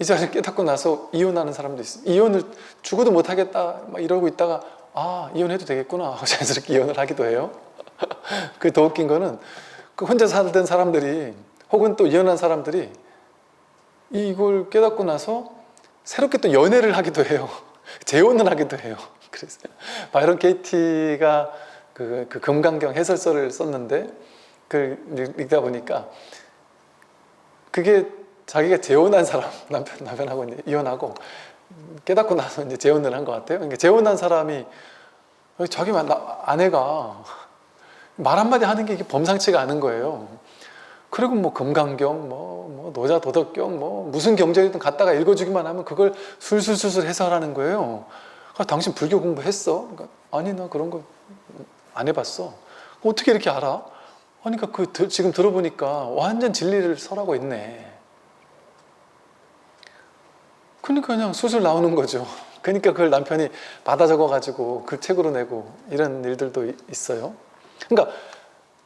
이 자리를 깨닫고 나서 이혼하는 사람도 있어요. 이혼을 죽어도 못하겠다 막 이러고 있다가 이혼해도 되겠구나 하고 자연스럽게 이혼을 하기도 해요. 그 더 웃긴 거는 그 혼자 살던 사람들이 혹은 또 이혼한 사람들이 이걸 깨닫고 나서 새롭게 또 연애를 하기도 해요. 재혼을 하기도 해요. 그래서 바이런 케이티가 그 금강경 해설서를 썼는데 그걸 읽다 보니까 그게 자기가 재혼한 사람, 남편하고 이혼하고 깨닫고 나서 이제 재혼을 한 것 같아요. 그러니까 재혼한 사람이 자기 아내가 말 한마디 하는 게 이게 범상치가 않은 거예요. 그리고 금강경, 노자 도덕경, 무슨 경전이든 갖다가 읽어주기만 하면 그걸 술술술술 해설하는 거예요. 당신 불교 공부했어? 그러니까, 아니, 나 그런 거 안 해봤어. 어떻게 이렇게 알아? 그러니까 지금 들어보니까 완전 진리를 설하고 있네. 그러니까 그냥 술술 나오는 거죠. 그러니까 그걸 남편이 받아 적어가지고 그 책으로 내고 이런 일들도 있어요. 그러니까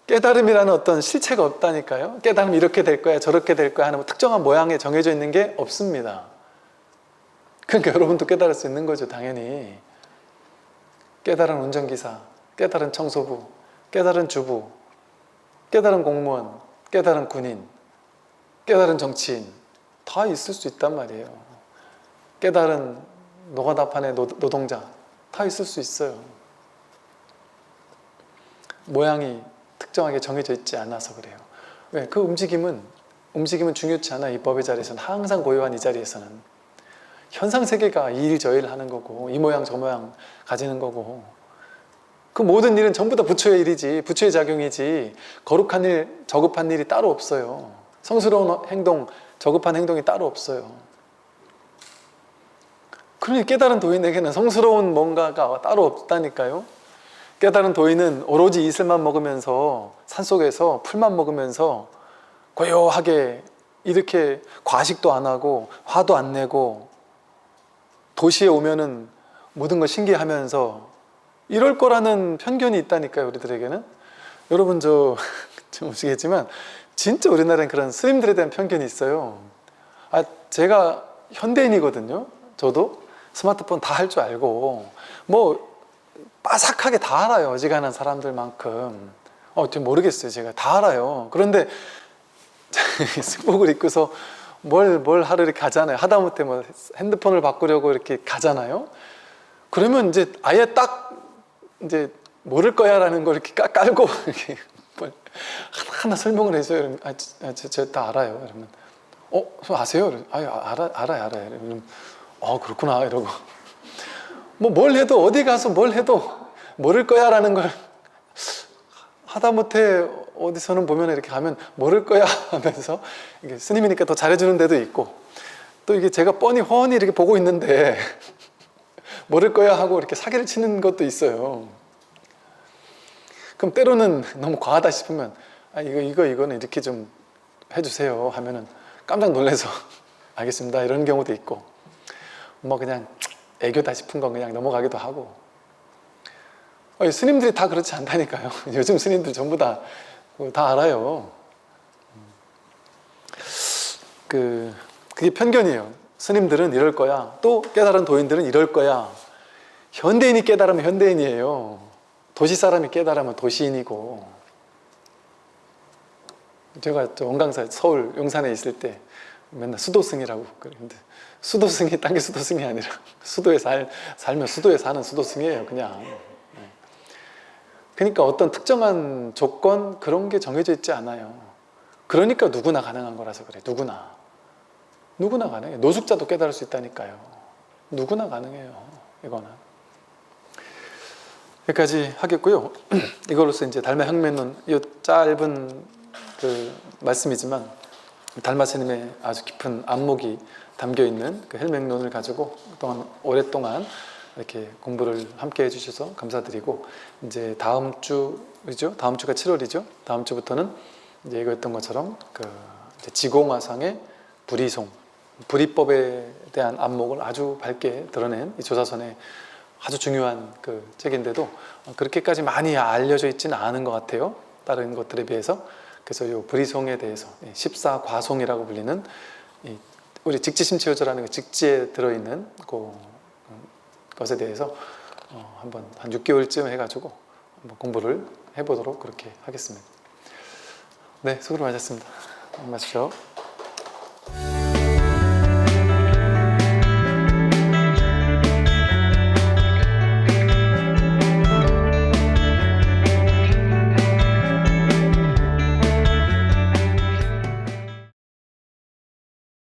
깨달음이라는 어떤 실체가 없다니까요. 깨달음이 이렇게 될 거야 저렇게 될 거야 하는 특정한 모양에 정해져 있는 게 없습니다. 그러니까 여러분도 깨달을 수 있는 거죠, 당연히. 깨달은 운전기사, 깨달은 청소부, 깨달은 주부, 깨달은 공무원, 깨달은 군인, 깨달은 정치인 다 있을 수 있단 말이에요. 깨달은 노가다판의 노동자 다 있을 수 있어요. 모양이 특정하게 정해져 있지 않아서 그래요. 왜? 그 움직임은 움직임은 중요치 않아. 이 법의 자리에서는 항상 고요한 이 자리에서는 현상 세계가 이 일 저 일 하는 거고 이 모양 저 모양 가지는 거고 그 모든 일은 전부 다 부처의 일이지 부처의 작용이지 거룩한 일, 저급한 일이 따로 없어요. 성스러운 행동, 저급한 행동이 따로 없어요. 그러니 깨달은 도인에게는 성스러운 뭔가가 따로 없다니까요. 깨달은 도인은 오로지 이슬만 먹으면서 산속에서 풀만 먹으면서 고요하게 이렇게 과식도 안 하고 화도 안 내고 도시에 오면은 모든 걸 신기하면서 이럴 거라는 편견이 있다니까요. 우리들에게는. 여러분 좀 아시겠지만 진짜 우리나라엔 그런 스님들에 대한 편견이 있어요. 제가 현대인이거든요. 저도 스마트폰 다 할 줄 알고 뭐 빠삭하게 다 알아요. 어지간한 사람들만큼. 모르겠어요. 제가 다 알아요. 그런데 승복을 입고서 뭘 하러 이렇게 가잖아요. 하다못해 뭐 핸드폰을 바꾸려고 이렇게 가잖아요. 그러면 이제 아예 딱 이제 모를 거야 라는 걸 이렇게 깔고 이렇게 하나 설명을 해줘요. 저 다 알아요. 이러면 아세요? 알아요. 이러면 그렇구나 이러고 뭐 뭘 해도 어디 가서 뭘 해도 모를 거야 라는 걸 하다못해 어디서는 보면 이렇게 가면 모를 거야 하면서 이게 스님이니까 더 잘해주는 데도 있고 또 이게 제가 훤히 이렇게 보고 있는데 모를 거야 하고 이렇게 사기를 치는 것도 있어요. 그럼 때로는 너무 과하다 싶으면 이거는 이렇게 좀 해주세요 하면은 깜짝 놀라서 알겠습니다 이런 경우도 있고 뭐 그냥 애교다 싶은 건 그냥 넘어가기도 하고 스님들이 다 그렇지 않다니까요. 요즘 스님들 전부 다 알아요. 그게 편견이에요. 스님들은 이럴 거야. 또 깨달은 도인들은 이럴 거야. 현대인이 깨달으면 현대인이에요. 도시 사람이 깨달으면 도시인이고. 제가 원강사 서울 용산에 있을 때 맨날 수도승이라고 그러는데 수도승이 딴 게 수도승이 아니라 수도에 살면 수도에 사는 수도승이에요. 그냥. 그러니까 어떤 특정한 조건 그런 게 정해져 있지 않아요. 그러니까 누구나 가능한 거라서 그래. 누구나 가능해요. 노숙자도 깨달을 수 있다니까요. 누구나 가능해요. 이거는 여기까지 하겠고요. 이걸로써 이제 달마 혁명론 이 짧은 말씀이지만 달마 스님의 아주 깊은 안목이 담겨 있는 그 헬맹론을 가지고 그동안 오랫동안 이렇게 공부를 함께 해주셔서 감사드리고 이제 다음 주죠? 다음 주가 7월이죠? 다음 주부터는 이제 얘기했던 것처럼 이제 지공화상의 불이송, 불이법에 대한 안목을 아주 밝게 드러낸 이 조사선의 아주 중요한 책인데도 그렇게까지 많이 알려져 있지는 않은 것 같아요. 다른 것들에 비해서. 그래서 이 불이송에 대해서 14과송이라고 불리는 우리 직지심체요절하는 직지에 들어있는 것에 대해서 한번 한 6개월쯤 해가지고 한번 공부를 해보도록 그렇게 하겠습니다. 네, 수고를 많으셨습니다. 안녕히 가십시오.